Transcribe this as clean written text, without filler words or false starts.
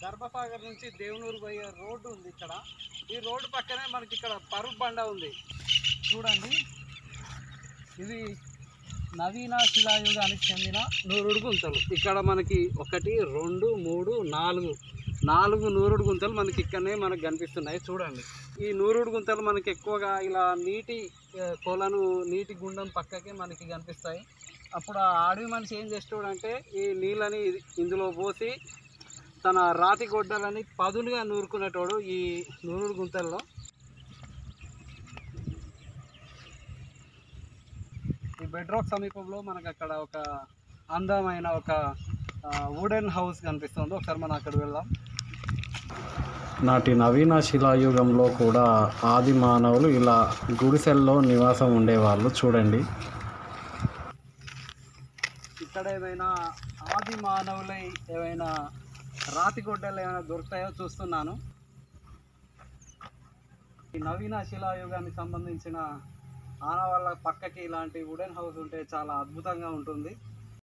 గర్భసాగర్ నుంచి దేవునూరు పోయే రోడ్డు ఉంది ఇక్కడ. ఈ రోడ్డు పక్కనే మనకి ఇక్కడ పరుగు బండ ఉంది చూడండి. ఇది నవీన శిలాయుగానికి చెందిన నూరుడు గుంతలు. ఇక్కడ మనకి 1 2 3 4 నూరుడు గుంతలు మనకి ఇక్కడనే మనకు కనిపిస్తున్నాయి చూడండి. ఈ నూరుడు గుంతలు మనకి ఎక్కువగా ఇలా నీటి కొలను నీటి గుండం పక్కకే మనకి కనిపిస్తాయి. అప్పుడు ఆ అడవి మనిషి ఏం చేస్తాడంటే ఈ నీళ్ళని ఇందులో పోసి తన రాతి గొడ్డలని పదులుగా నూరుకునేటోడు ఈ నూరుడు గుంతల్లో. ఈ బెడ్ రాక్ సమీపంలో మనకు అక్కడ ఒక అందమైన ఒక వుడెన్ హౌస్ కనిపిస్తుంది. ఒకసారి మనం అక్కడ వెళ్దాం. నాటి నవీన శిలాయుగంలో కూడా ఆది మానవులు ఇలా గుడిసెల్లో నివాసం ఉండేవాళ్ళు చూడండి. ఇక్కడ ఏమైనా ఆది మానవులై ఏమైనా రాతి గొడ్డలు ఏమైనా దొరుకుతాయో చూస్తున్నాను. ఈ నవీన శిలాయుగానికి సంబంధించిన ఆనవాళ్ళ పక్కకి ఇలాంటి వుడెన్ హౌస్ ఉంటే చాలా అద్భుతంగా ఉంటుంది.